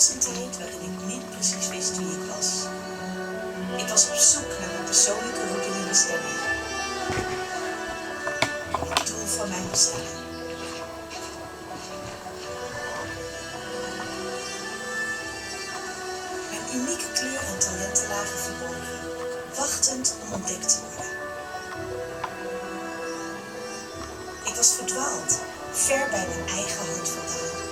was een tijd waarin ik niet precies wist wie ik was. Ik was op zoek naar mijn persoonlijke roeping en bestemming. Het doel van mijn bestaan. Mijn unieke kleur en talenten lagen verborgen, wachtend om ontdekt te worden. Ik was verdwaald, ver bij mijn eigen hart vandaan.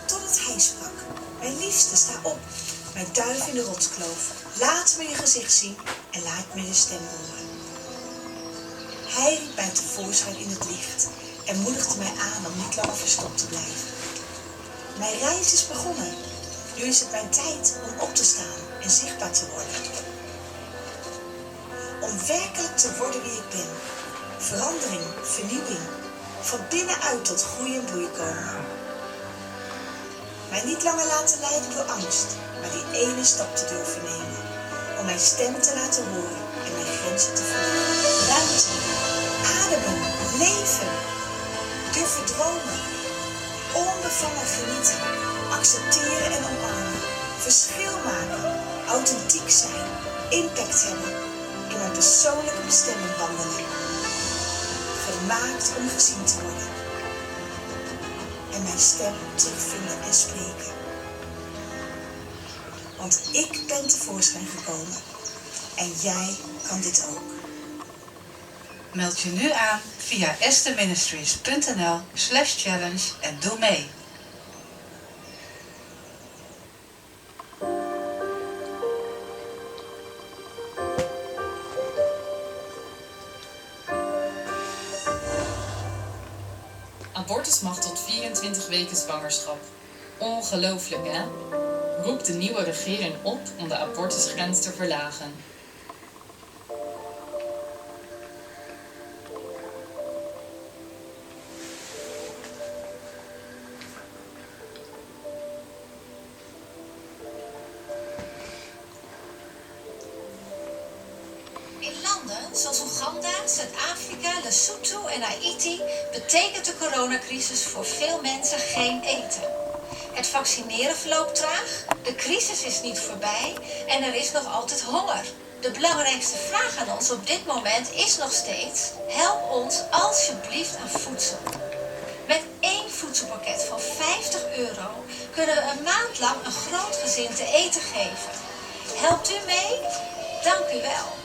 Totdat hij sprak. Mijn liefste, sta op. Mijn duif in de rotskloof. Laat me je gezicht zien en laat me je stem horen. Hij riep mij tevoorschijn in het licht en moedigde mij aan om niet langer verstopt te blijven. Mijn reis is begonnen. Nu is het mijn tijd om op te staan en zichtbaar te worden. Om werkelijk te worden wie ik ben. Verandering, vernieuwing. Van binnenuit tot groei en bloei komen. Mij niet langer laten leiden door angst, maar die ene stap te durven nemen. Om mijn stem te laten horen en mijn grenzen te verleggen. Ruimte, ademen, leven. Durven dromen. Onbevangen genieten. Accepteren en omarmen. Verschil maken. Authentiek zijn. Impact hebben. In mijn persoonlijke bestemming wandelen. Gemaakt om gezien te worden. En mijn stem terugvinden en spreken. Want ik ben tevoorschijn gekomen. En jij kan dit ook. Meld je nu aan via estherministries.nl/challenge en doe mee. Abortus mag tot 24 weken zwangerschap. Ongelooflijk, hè? Roept de nieuwe regering op om de abortusgrens te verlagen. In landen zoals Oeganda, Zuid-Afrika, Lesotho en Haiti betekent de coronacrisis voor veel mensen geen eten. Het vaccineren verloopt traag, de crisis is niet voorbij en er is nog altijd honger. De belangrijkste vraag aan ons op dit moment is nog steeds: help ons alsjeblieft aan voedsel. Met 1 voedselpakket van €50 kunnen we een maand lang een groot gezin te eten geven. Helpt u mee? Dank u wel.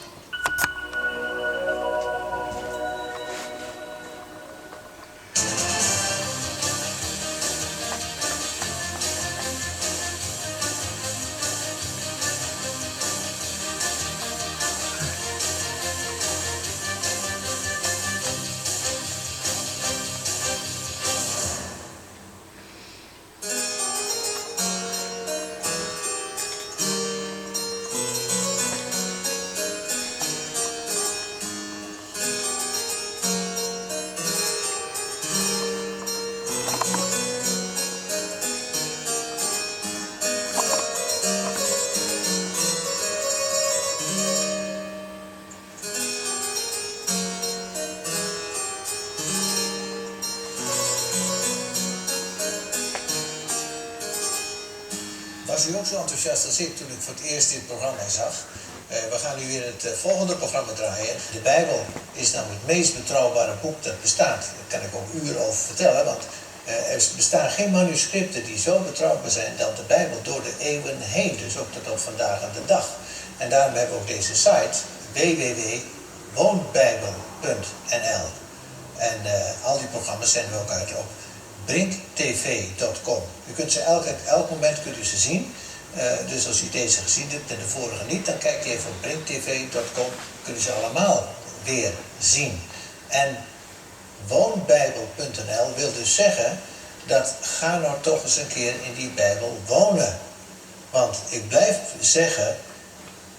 Was u ook zo enthousiast als ik toen ik voor het eerst dit programma zag? We gaan nu weer het volgende programma draaien. De Bijbel is namelijk het meest betrouwbare boek dat bestaat. Daar kan ik ook uren over vertellen, want er bestaan geen manuscripten die zo betrouwbaar zijn dan de Bijbel door de eeuwen heen. Dus ook tot op vandaag aan de dag. En daarom hebben we ook deze site, www.woonbijbel.nl. En al die programma's zenden we ook uit op brinktv.com. U kunt ze elk moment kunt u ze zien. Dus als u deze gezien hebt en de vorige niet, dan kijk je even op brinktv.com. Kunt u ze allemaal weer zien. En woonbijbel.nl wil dus zeggen dat ga nou toch eens een keer in die Bijbel wonen. Want ik blijf zeggen,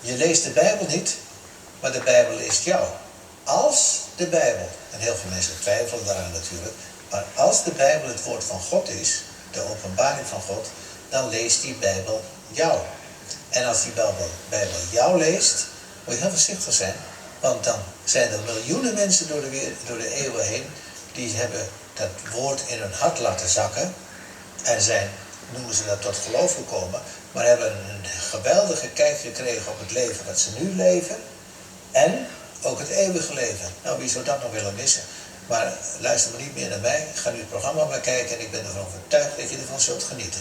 je leest de Bijbel niet, maar de Bijbel leest jou. Als de Bijbel, en heel veel mensen twijfelen daaraan natuurlijk, maar als de Bijbel het woord van God is, de openbaring van God, dan leest die Bijbel jou. En als die Bijbel jou leest, moet je heel voorzichtig zijn, Want dan zijn er miljoenen mensen door de eeuwen heen die hebben dat woord in hun hart laten zakken en zijn, noemen ze dat, tot geloof gekomen, maar hebben een geweldige kijk gekregen op het leven wat ze nu leven en ook het eeuwige leven. Nou, wie zou dat nog willen missen? Maar luister maar niet meer naar mij, ga nu het programma maar kijken en ik ben ervan overtuigd dat je ervan zult genieten.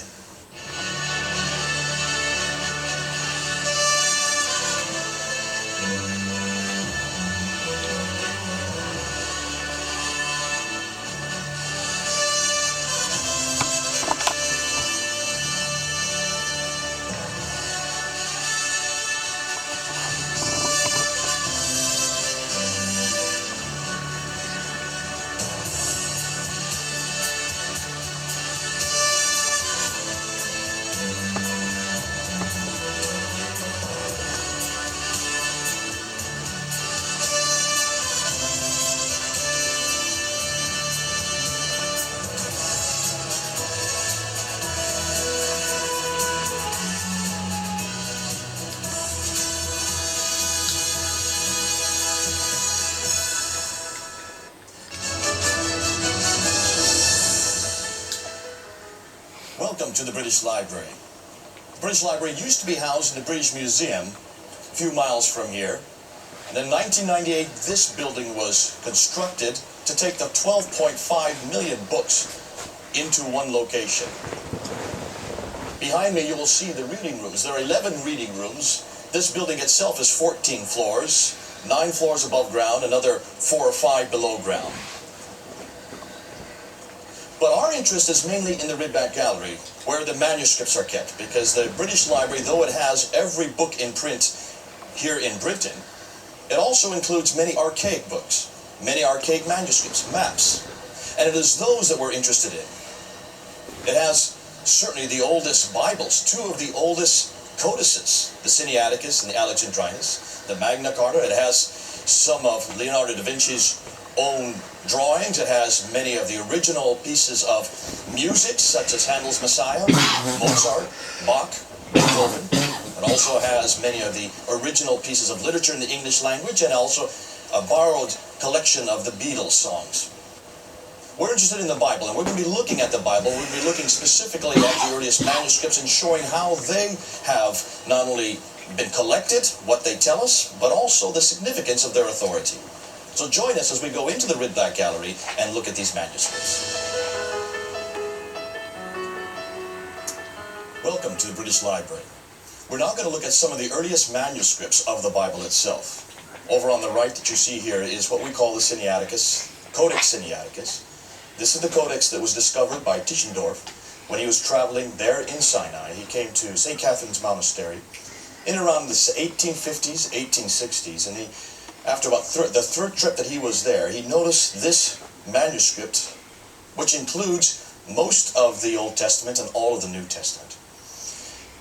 Welcome to the British Library. The British Library used to be housed in the British Museum, a few miles from here. And in 1998, this building was constructed to take the 12.5 million books into one location. Behind me, you will see the reading rooms. There are 11 reading rooms. This building itself is 14 floors, 9 floors above ground, another 4 or 5 below ground. But our interest is mainly in the Ridback Gallery, where the manuscripts are kept, because the British Library, though it has every book in print here in Britain, it also includes many archaic books, many archaic manuscripts, maps, and it is those that we're interested in. It has certainly the oldest Bibles, 2 of the oldest codices, the Sinaiticus and the Alexandrinus, the Magna Carta. It has some of Leonardo da Vinci's own drawings. It has many of the original pieces of music, such as Handel's Messiah, Mozart, Bach, Beethoven. It also has many of the original pieces of literature in the English language, and also a borrowed collection of the Beatles songs. We're interested in the Bible, and we're going to be looking at the Bible. We're going to be looking specifically at the earliest manuscripts and showing how they have not only been collected, what they tell us, but also the significance of their authority. So join us as we go into the Ridback Gallery and look at these manuscripts. Welcome to the British Library. We're now going to look at some of the earliest manuscripts of the Bible itself. Over on the right that you see here is what we call the Sinaiticus, Codex Sinaiticus. This is the codex that was discovered by Tischendorf when he was traveling there in Sinai. He came to St. Catherine's Monastery in around the 1850s, 1860s, and after about the third trip that he was there, he noticed this manuscript, which includes most of the Old Testament and all of the New Testament.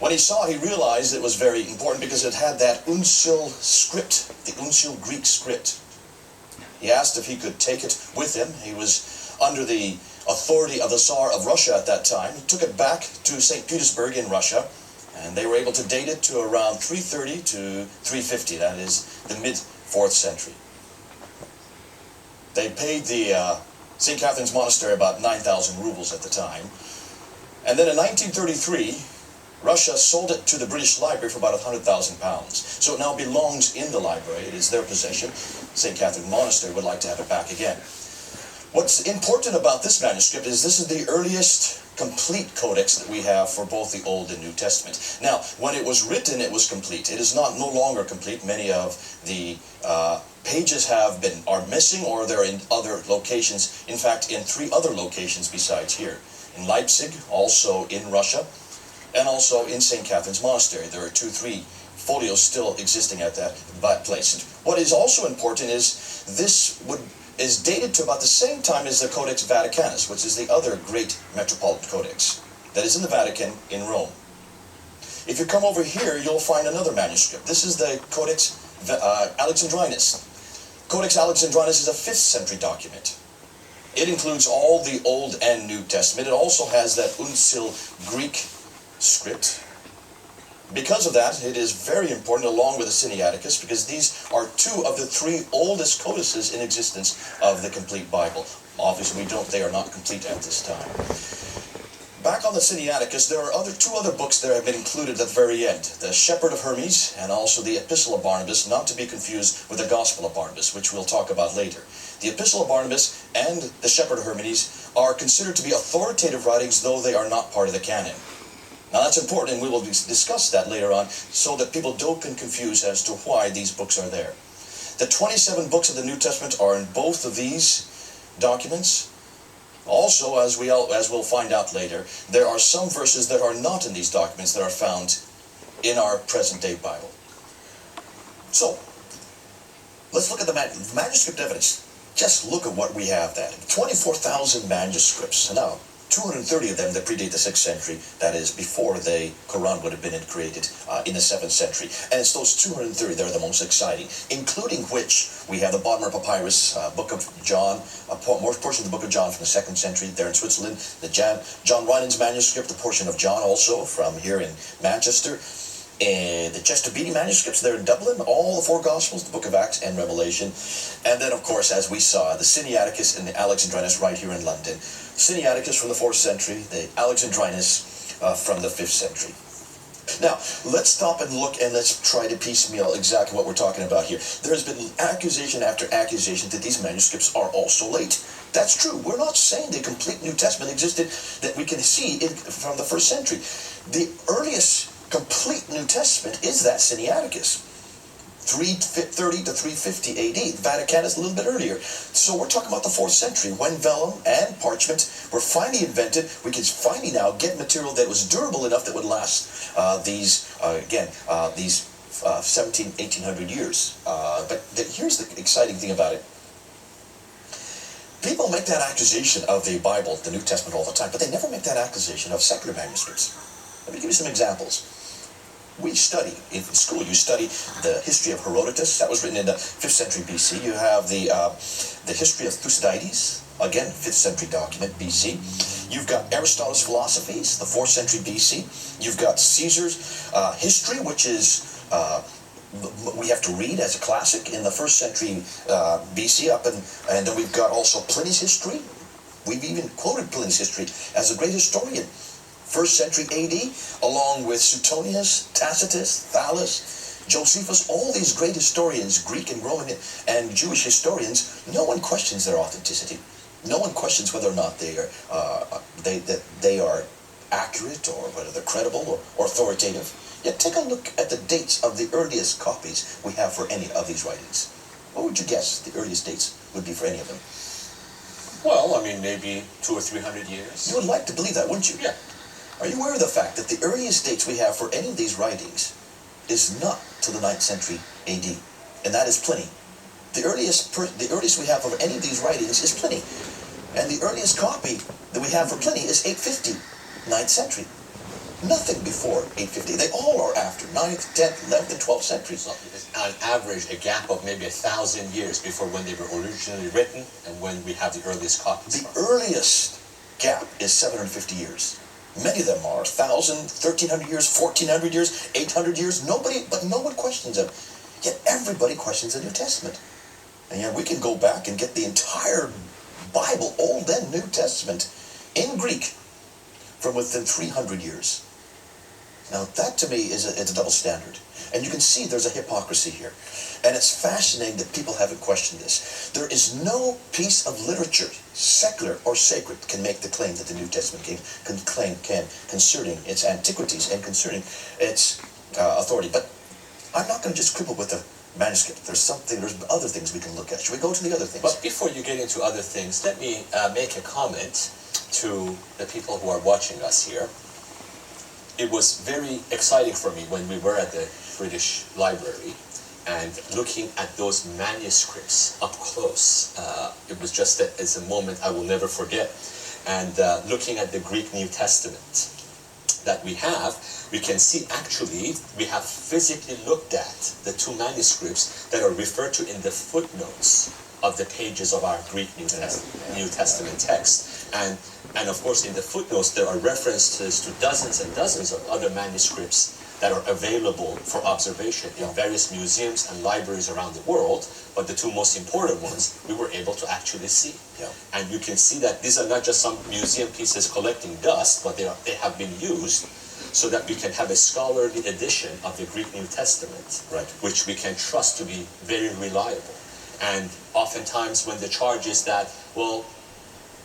When he saw it, he realized it was very important because it had that uncial script, the uncial Greek script. He asked if he could take it with him. He was under the authority of the Tsar of Russia at that time. He took it back to St. Petersburg in Russia, and they were able to date it to around 330 to 350, that is the mid-4th century. They paid the St. Catherine's Monastery about 9,000 rubles at the time. And then in 1933, Russia sold it to the British Library for about £100,000. So it now belongs in the library. It is their possession. St. Catherine Monastery would like to have it back again. What's important about this manuscript is this is the earliest complete codex that we have for both the Old and New Testament. Now, when it was written, it was complete. It is no longer complete. Many of the pages are missing, or they're in other locations. In fact, in 3 other locations besides here. In Leipzig, also in Russia, and also in St. Catherine's Monastery. There are 2-3 folios still existing at that place. What is also important is this is dated to about the same time as the Codex Vaticanus, which is the other great metropolitan codex that is in the Vatican in Rome. If you come over here, you'll find another manuscript. This is the Codex Alexandrinus. Codex Alexandrinus is a 5th century document. It includes all the Old and New Testament. It also has that uncial Greek script. Because of that, it is very important, along with the Sinaiticus, because these are two of the three oldest codices in existence of the complete Bible. Obviously, they are not complete at this time. Back on the Sinaiticus, there are two other books that have been included at the very end. The Shepherd of Hermes and also the Epistle of Barnabas, not to be confused with the Gospel of Barnabas, which we'll talk about later. The Epistle of Barnabas and the Shepherd of Hermes are considered to be authoritative writings, though they are not part of the canon. Now that's important, and we will discuss that later on, so that people don't get confused as to why these books are there. The 27 books of the New Testament are in both of these documents. Also, as we'll find out later, there are some verses that are not in these documents that are found in our present-day Bible. So, let's look at the manuscript evidence. Just look at what we have there. 24,000 manuscripts. Now, 230 of them that predate the 6th century, that is before the Quran would have been created in the 7th century. And it's those 230 that are the most exciting, including which we have the Bodmer Papyrus, Book of John, more portion of the Book of John from the 2nd century there in Switzerland, the John Ryan's manuscript, the portion of John also from here in Manchester, the Chester Beatty manuscripts there in Dublin, all the 4 Gospels, the Book of Acts and Revelation, and then of course, as we saw, the Sinaiticus and the Alexandrinus right here in London. Sinaiticus from the 4th century, the Alexandrinus from the 5th century. Now, let's stop and look and let's try to piecemeal exactly what we're talking about here. There has been accusation after accusation that these manuscripts are also late. That's true. We're not saying the complete New Testament existed that we can see from the 1st century. The earliest complete New Testament is that Sinaiticus, 330 to 350 AD. Vaticanus a little bit earlier. So we're talking about the 4th century when vellum and parchment were finally invented. We could finally now get material that was durable enough that would last these 1800 years. But here's the exciting thing about it. People make that accusation of the Bible, the New Testament, all the time, but they never make that accusation of secular manuscripts. Let me give you some examples. We study, in school, you study the history of Herodotus. That was written in the 5th century BC. You have the history of Thucydides, again, 5th century document, BC. You've got Aristotle's philosophies, the 4th century BC. You've got Caesar's history, which is, we have to read as a classic in the 1st century BC and then we've got also Pliny's history. We've even quoted Pliny's history as a great historian. 1st century AD, along with Suetonius, Tacitus, Thales, Josephus, all these great historians, Greek and Roman and Jewish historians, no one questions their authenticity. No one questions whether or not they are accurate or whether they're credible or authoritative. Yet take a look at the dates of the earliest copies we have for any of these writings. What would you guess the earliest dates would be for any of them? Well, I mean, maybe 200 or 300 years. You would like to believe that, wouldn't you? Yeah. Are you aware of the fact that the earliest dates we have for any of these writings is not till the 9th century AD, and that is Pliny. The earliest we have of any of these writings is Pliny, and the earliest copy that we have for Pliny is 850, 9th century. Nothing before 850. They all are after 9th, 10th, 11th, and 12th centuries. So on average, a gap of maybe 1,000 years before when they were originally written and when we have the earliest copies. The earliest gap is 750 years. Many of them are 1,000, 1,300 years, 1,400 years, 800 years. No one questions them. Yet everybody questions the New Testament. And yet we can go back and get the entire Bible, Old and New Testament, in Greek from within 300 years. Now that to me is a double standard. And you can see there's a hypocrisy here. And it's fascinating that people haven't questioned this. There is no piece of literature, secular or sacred, can make the claim that the New Testament can concerning its antiquities and concerning its authority. But I'm not going to just quibble with the manuscript. There's other things we can look at. Should we go to the other things? But before you get into other things, let me make a comment to the people who are watching us here. It was very exciting for me when we were at the British Library and looking at those manuscripts up close. It was just as a moment I will never forget. And looking at the Greek New Testament that we have, we can see actually we have physically looked at the 2 manuscripts that are referred to in the footnotes of the pages of our Greek New Testament text. And of course in the footnotes there are references to dozens and dozens of other manuscripts that are available for observation in various museums and libraries around the world, but the two most important ones we were able to actually see. Yeah. And you can see that these are not just some museum pieces collecting dust, but they have been used so that we can have a scholarly edition of the Greek New Testament, Right. which we can trust to be very reliable. And oftentimes when the charge is that, well,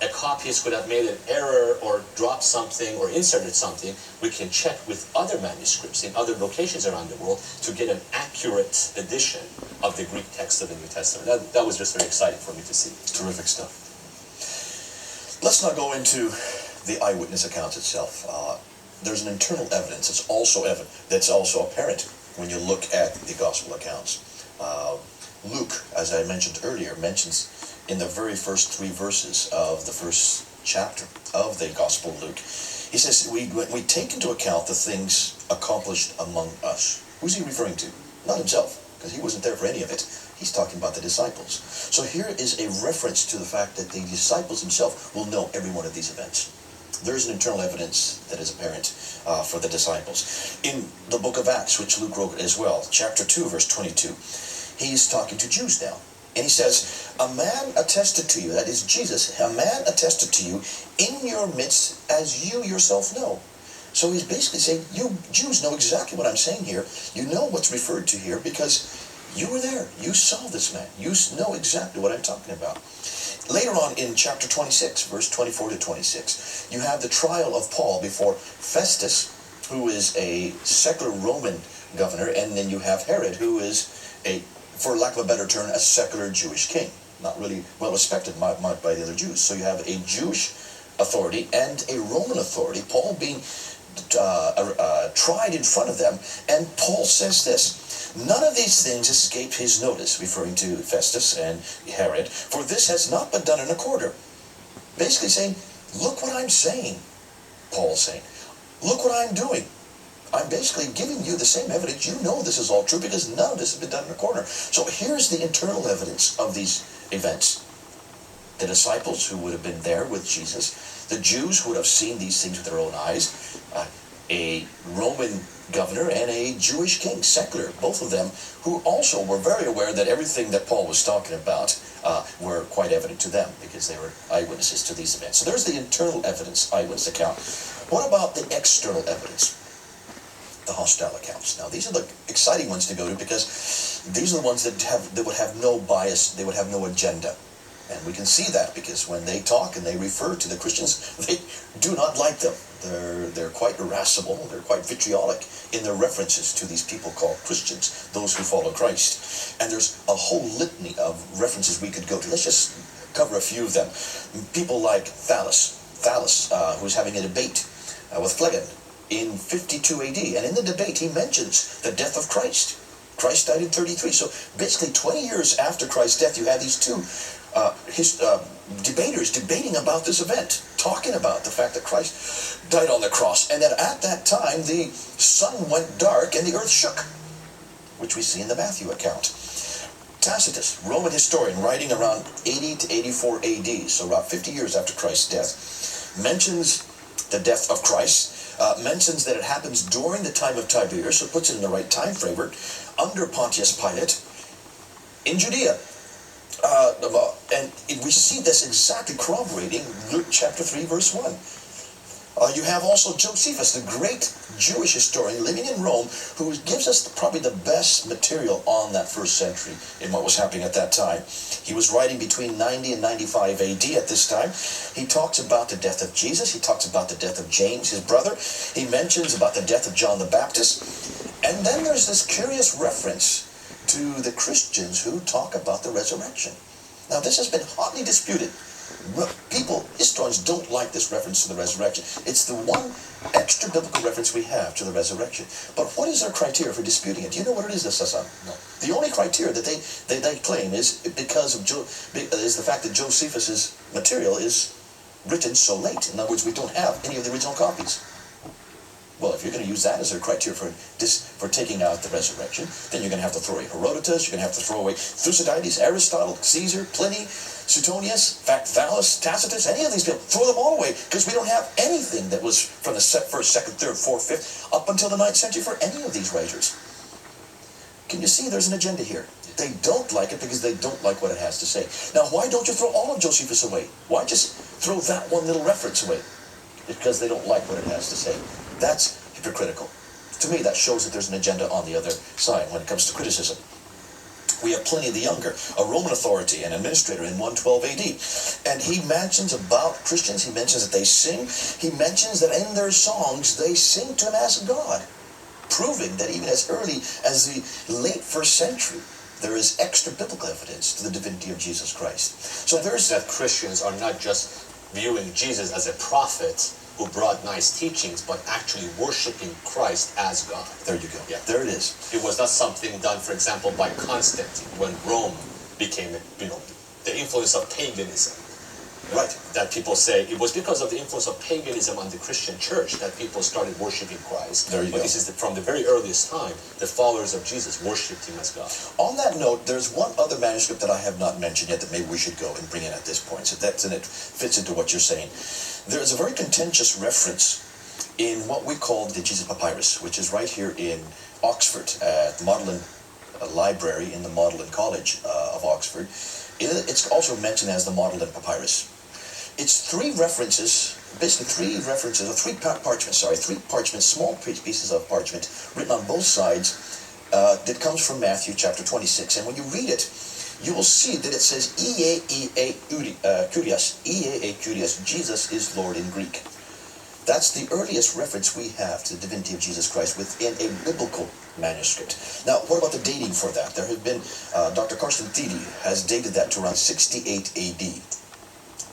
a copyist could have made an error or dropped something or inserted something, we can check with other manuscripts in other locations around the world to get an accurate edition of the Greek text of the New Testament. That was just very exciting for me to see. Terrific stuff. Let's now go into the eyewitness account itself. There's an internal evidence that's also apparent when you look at the gospel accounts. Luke, as I mentioned earlier, mentions in the very first 3 verses of the first chapter of the Gospel of Luke, he says, we take into account the things accomplished among us. Who's he referring to? Not himself, because he wasn't there for any of it. He's talking about the disciples. So here is a reference to the fact that the disciples themselves will know every one of these events. There's an internal evidence that is apparent for the disciples. In the book of Acts, which Luke wrote as well, chapter 2, verse 22, he's talking to Jews now. And he says, a man attested to you, that is Jesus, a man attested to you in your midst as you yourself know. So he's basically saying, you Jews know exactly what I'm saying here. You know what's referred to here because you were there. You saw this man. You know exactly what I'm talking about. Later on in chapter 26, verse 24 to 26, you have the trial of Paul before Festus, who is a secular Roman governor, and then you have Herod, who is for lack of a better term, a secular Jewish king. Not really well respected by the other Jews. So you have a Jewish authority and a Roman authority, Paul being tried in front of them. And Paul says this, none of these things escape his notice, referring to Festus and Herod, for this has not been done in a quarter. Basically saying, look what I'm saying, Paul's saying. Look what I'm doing. I'm basically giving you the same evidence. You know this is all true because none of this has been done in a corner. So here's the internal evidence of these events. The disciples who would have been there with Jesus, the Jews who would have seen these things with their own eyes, a Roman governor and a Jewish king, secular, both of them, who also were very aware that everything that Paul was talking about were quite evident to them because they were eyewitnesses to these events. So there's the internal evidence, eyewitness account. What about the external evidence? The hostile accounts. Now these are the exciting ones to go to because these are the ones that would have no bias, they would have no agenda. And we can see that because when they talk and they refer to the Christians, they do not like them. They're quite irascible, they're quite vitriolic in their references to these people called Christians, those who follow Christ. And there's a whole litany of references we could go to. Let's just cover a few of them. People like Thallus, who's having a debate with Phlegon in 52 AD, and in the debate he mentions the death of Christ. Christ died in 33, so basically 20 years after Christ's death you have these two debaters debating about this event, talking about the fact that Christ died on the cross, and that at that time the sun went dark and the earth shook, which we see in the Matthew account. Tacitus, Roman historian, writing around 80 to 84 AD, so about 50 years after Christ's death, mentions the death of Christ, mentions that it happens during the time of Tiberius, so puts it in the right time frame, under Pontius Pilate, in Judea. And we see this exactly corroborating Luke chapter 3, verse 1. You have also Josephus, the great Jewish historian living in Rome, who gives us probably the best material on that first century in what was happening at that time. He was writing between 90 and 95 AD at this time. He talks about the death of Jesus. He talks about the death of James, his brother. He mentions about the death of John the Baptist. And then there's this curious reference to the Christians who talk about the resurrection. Now this has been hotly disputed. People, historians, don't like this reference to the resurrection. It's the one extra biblical reference we have to the resurrection. But what is their criteria for disputing it? Do you know what it is, Hassan? No. The only criteria that they claim is because of is the fact that Josephus's material is written so late. In other words, we don't have any of the original copies. Well, if you're going to use that as a criteria for taking out the resurrection, then you're going to have to throw away Herodotus, you're going to have to throw away Thucydides, Aristotle, Caesar, Pliny. Suetonius, Thallus, Tacitus, any of these people, throw them all away, because we don't have anything that was from the first, second, third, fourth, fifth, up until the 9th century for any of these writers. Can you see there's an agenda here? They don't like it because they don't like what it has to say. Now, why don't you throw all of Josephus away? Why just throw that one little reference away? Because they don't like what it has to say. That's hypocritical. To me, that shows that there's an agenda on the other side when it comes to criticism. We have Pliny the Younger, a Roman authority and administrator in 112 AD. And he mentions about Christians, he mentions that they sing, he mentions that in their songs they sing to him as God, proving that even as early as the late 1st century, there is extra biblical evidence to the divinity of Jesus Christ. So there's that Christians are not just viewing Jesus as a prophet who brought nice teachings, but actually worshiping Christ as God. There you go. Yeah. There it is. It was not something done, for example, by Constantine when Rome became, the influence of paganism. Right. That people say it was because of the influence of paganism on the Christian church that people started worshiping Christ. There you go. This is from the very earliest time, the followers of Jesus worshipped him as God. On that note, there's one other manuscript that I have not mentioned yet that maybe we should go and bring in at this point. So that's, and it fits into what you're saying. There's a very contentious reference in what we call the Jesus Papyrus, which is right here in Oxford at the Magdalen Library in the Magdalen College of Oxford. It's also mentioned as the Magdalen Papyrus. It's three parchments, small pieces of parchment written on both sides that comes from Matthew chapter 26. And when you read it, you will see that it says, Ie Kyrios, Jesus is Lord in Greek. That's the earliest reference we have to the divinity of Jesus Christ within a biblical manuscript. Now, what about the dating for that? There have been, Dr. Carsten Thiede has dated that to around 68 AD.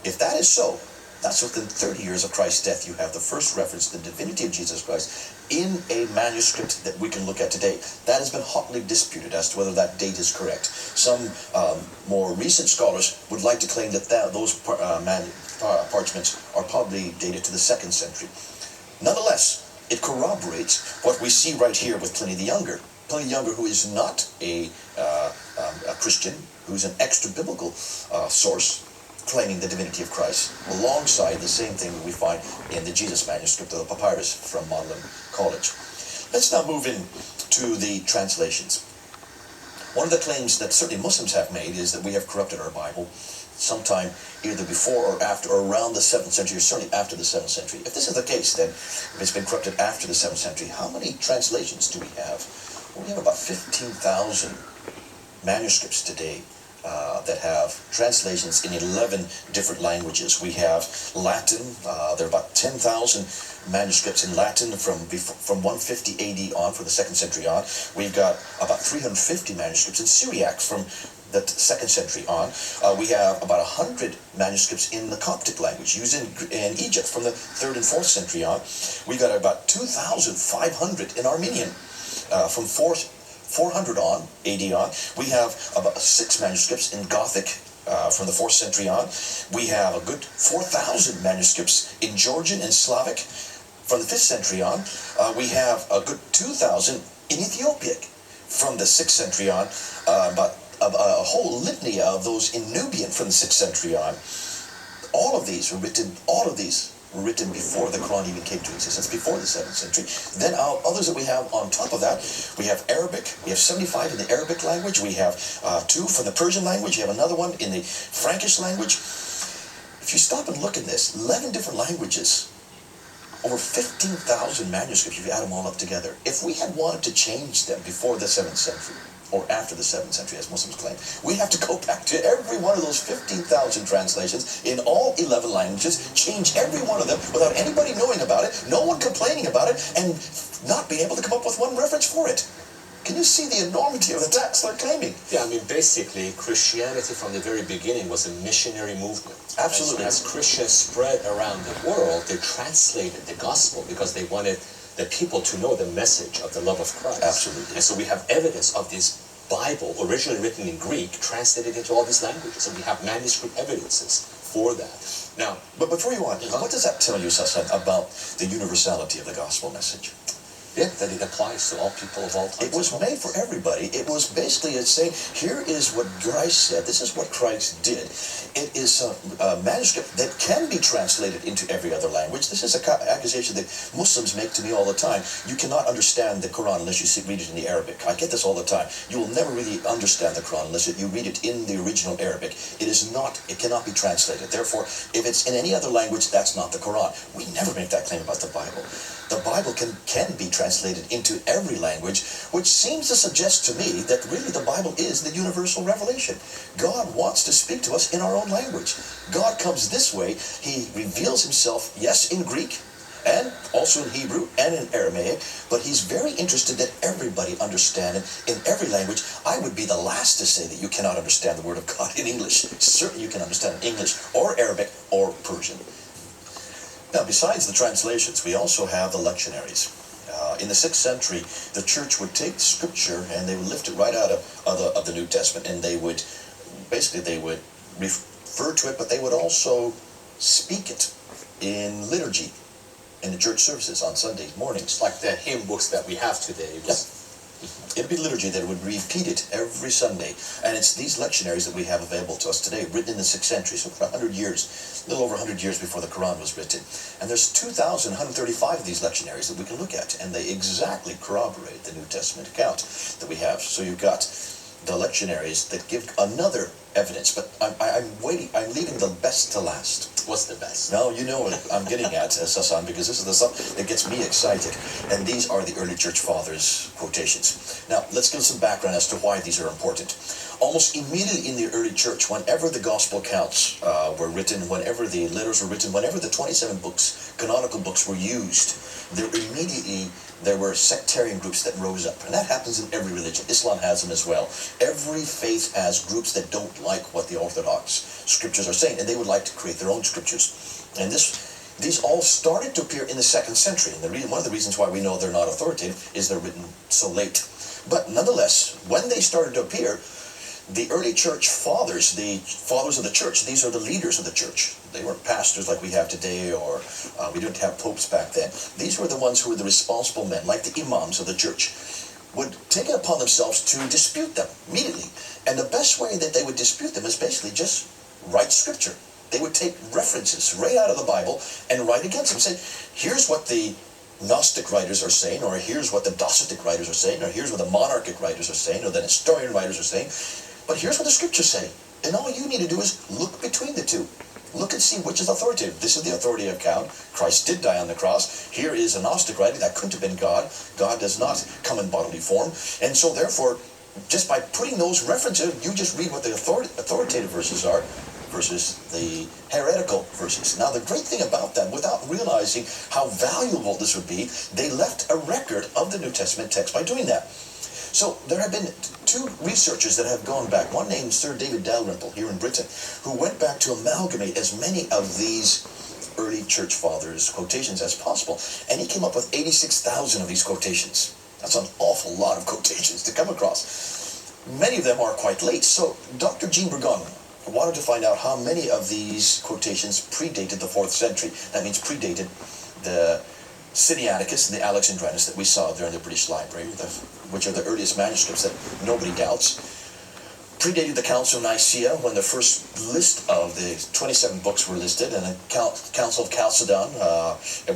If that is so, that's within 30 years of Christ's death, you have the first reference to the divinity of Jesus Christ in a manuscript that we can look at today. That has been hotly disputed as to whether that date is correct. Some more recent scholars would like to claim that those parchments are probably dated to the 2nd century. Nonetheless, it corroborates what we see right here with Pliny the Younger. Pliny the Younger, who is not a Christian, who's an extra-biblical source, claiming the divinity of Christ, alongside the same thing that we find in the Jesus manuscript of the Papyrus from Magdalen College. Let's now move in to the translations. One of the claims that certainly Muslims have made is that we have corrupted our Bible sometime either before or after, or around the 7th century, or certainly after the 7th century. If this is the case, then, if it's been corrupted after the 7th century, how many translations do we have? Well, we have about 15,000 manuscripts today that have translations in 11 different languages. We have Latin. There are about 10,000 manuscripts in Latin from 150 AD on, from the 2nd century on. We've got about 350 manuscripts in Syriac from the 2nd century on. We have about 100 manuscripts in the Coptic language used in Egypt from the 3rd and 4th century on. We've got about 2,500 in Armenian from 400 on, AD on. We have about 6 manuscripts in Gothic from the 4th century on. We have a good 4,000 manuscripts in Georgian and Slavic from the 5th century on. We have a good 2,000 in Ethiopic from the 6th century on. About a whole litany of those in Nubian from the 6th century on. All of these were written before the Quran even came to existence, before the 7th century. Then others that we have on top of that, we have Arabic. We have 75 in the Arabic language. We have 2 from the Persian language. We have another one in the Frankish language. If you stop and look at this, 11 different languages, over 15,000 manuscripts, if you add them all up together. If we had wanted to change them before the 7th century, or after the 7th century, as Muslims claim, we have to go back to every one of those 15,000 translations in all 11 languages, change every one of them without anybody knowing about it, no one complaining about it, and not being able to come up with one reference for it. Can you see the enormity of the tax they're claiming? Yeah, I mean, basically, Christianity from the very beginning was a missionary movement. Absolutely. As Christians spread around the world, they translated the gospel because they wanted the people to know the message of the love of Christ. Absolutely. And so we have evidence of this Bible, originally written in Greek, translated into all these languages. And we have manuscript evidences for that. Now, but before you on, what does that tell you, Sasan, about the universality of the gospel message? Yeah, that it applies to all people of all times. It was made for everybody. It was basically saying, here is what Christ said. This is what Christ did. It is a manuscript that can be translated into every other language. This is an accusation that Muslims make to me all the time. You cannot understand the Quran unless you read it in the Arabic. I get this all the time. You will never really understand the Quran unless you read it in the original Arabic. It cannot be translated. Therefore, if it's in any other language, that's not the Quran. We never make that claim about the Bible. The Bible can be translated into every language, which seems to suggest to me that really the Bible is the universal revelation. God wants to speak to us in our own language. God comes this way. He reveals himself, yes, in Greek, and also in Hebrew and in Aramaic, but he's very interested that everybody understand it in every language. I would be the last to say that you cannot understand the Word of God in English. Certainly you can understand it in English or Arabic or Persian. Now, besides the translations, we also have the lectionaries. In the 6th century, the church would take Scripture and they would lift it right out of the New Testament, and they would refer to it, but they would also speak it in liturgy, in the church services on Sunday mornings. Like the hymn books that we have today. It'd be liturgy that would repeat it every Sunday. And it's these lectionaries that we have available to us today, written in the 6th century, so for 100 years, a little over 100 years before the Quran was written. And there's 2,135 of these lectionaries that we can look at, and they exactly corroborate the New Testament account that we have. So you've got the lectionaries that give another evidence, but I'm leaving the best to last. What's the best? Now, you know what I'm getting at, Sasan, because this is the stuff that gets me excited. And these are the early church fathers' quotations. Now, let's give some background as to why these are important. Almost immediately in the early church, whenever the gospel accounts were written, whenever the letters were written, whenever the 27 books, canonical books, were used, there were sectarian groups that rose up. And that happens in every religion. Islam has them as well. Every faith has groups that don't like what the Orthodox scriptures are saying, and they would like to create their own scriptures. And these all started to appear in the 2nd century. And one of the reasons why we know they're not authoritative is they're written so late. But nonetheless, when they started to appear, the early church fathers, the fathers of the church, these are the leaders of the church. They weren't pastors like we have today, or we didn't have popes back then. These were the ones who were the responsible men, like the imams of the church, would take it upon themselves to dispute them immediately. And the best way that they would dispute them is basically just write scripture. They would take references right out of the Bible and write against them. Say, here's what the Gnostic writers are saying, or here's what the Docetic writers are saying, or here's what the monarchic writers are saying, or the Nestorian writers are saying. But here's what the scriptures say. And all you need to do is look between the two. Look and see which is authoritative. This is the authoritative account. Christ did die on the cross. Here is a Gnostic writing. That couldn't have been God. God does not come in bodily form. And so therefore, just by putting those references, you just read what the authoritative verses are versus the heretical verses. Now, the great thing about that, without realizing how valuable this would be, they left a record of the New Testament text by doing that. So there have been 2 researchers that have gone back, one named Sir David Dalrymple here in Britain, who went back to amalgamate as many of these early church fathers' quotations as possible, and he came up with 86,000 of these quotations. That's an awful lot of quotations to come across. Many of them are quite late. So Dr. Jean Burgon wanted to find out how many of these quotations predated the 4th century. That means predated the Sinaiticus and the Alexandrinus that we saw there in the British Library, which are the earliest manuscripts that nobody doubts. Predated the Council of Nicaea, when the first list of the 27 books were listed, and the Council of Chalcedon,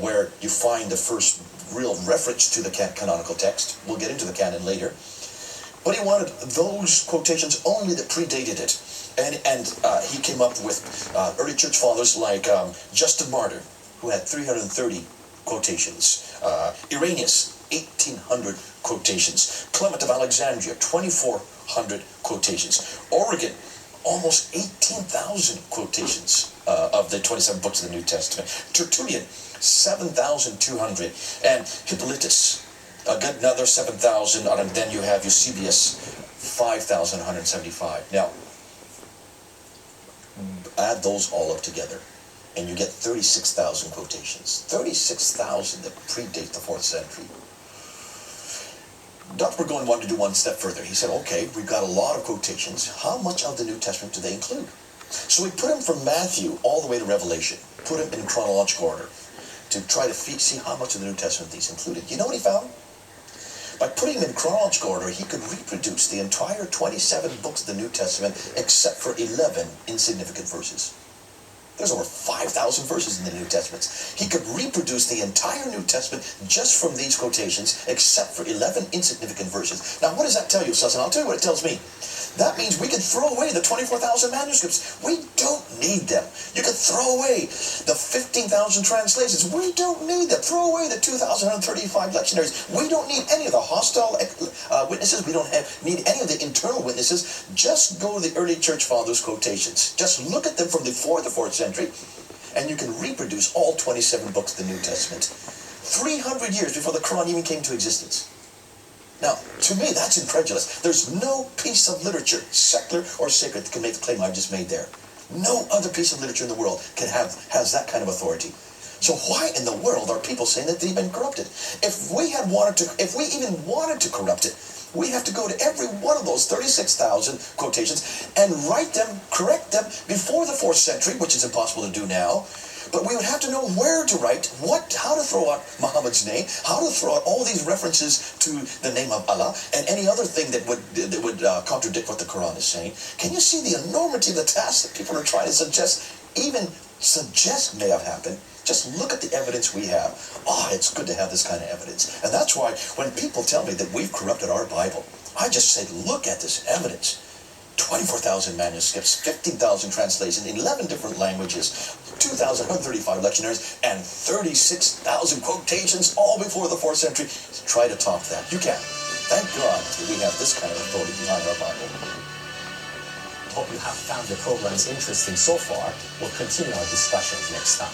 where you find the first real reference to the canonical text. We'll get into the canon later. But he wanted those quotations only that predated it. And he came up with early church fathers like Justin Martyr, who had 330 quotations. Irenaeus, 1,800 quotations. Clement of Alexandria, 2,400 quotations. Origen, almost 18,000 quotations of the 27 books of the New Testament. Tertullian, 7,200. And Hippolytus, another 7,000. And then you have Eusebius, 5,175. Now, add those all up together, and you get 36,000 quotations. 36,000 that predate the 4th century. Dr. Burgon wanted to do one step further. He said, okay, we've got a lot of quotations. How much of the New Testament do they include? So we put them from Matthew all the way to Revelation, put them in chronological order to try to see how much of the New Testament these included. You know what he found? By putting them in chronological order, he could reproduce the entire 27 books of the New Testament except for 11 insignificant verses. There's over 5,000 verses in the New Testament. He could reproduce the entire New Testament just from these quotations, except for 11 insignificant verses. Now, what does that tell you, Susan? I'll tell you what it tells me. That means we can throw away the 24,000 manuscripts. We don't need them. You can throw away the 15,000 translations. We don't need them. Throw away the 2,135 lectionaries. We don't need any of the hostile witnesses. We don't need any of the internal witnesses. Just go to the early church fathers' quotations. Just look at them from before the 4th century, and you can reproduce all 27 books of the New Testament. 300 years before the Quran even came to existence. Now, to me, that's incredulous. There's no piece of literature, secular or sacred, that can make the claim I've just made there. No other piece of literature in the world has that kind of authority. So why in the world are people saying that they've been corrupted? If we even wanted to corrupt it, we have to go to every one of those 36,000 quotations and write them, correct them before the 4th century, which is impossible to do now. But we would have to know where to write, how to throw out Muhammad's name, how to throw out all these references to the name of Allah, and any other thing that would contradict what the Quran is saying. Can you see the enormity of the task that people are trying to suggest may have happened? Just look at the evidence we have. It's good to have this kind of evidence. And that's why when people tell me that we've corrupted our Bible, I just say, look at this evidence. 24,000 manuscripts, 15,000 translations in 11 different languages, 2,135 lectionaries, and 36,000 quotations all before the 4th century. Try to top that. You can. Thank God that we have this kind of authority behind our Bible. Hope you have found the programs interesting so far. We'll continue our discussions next time.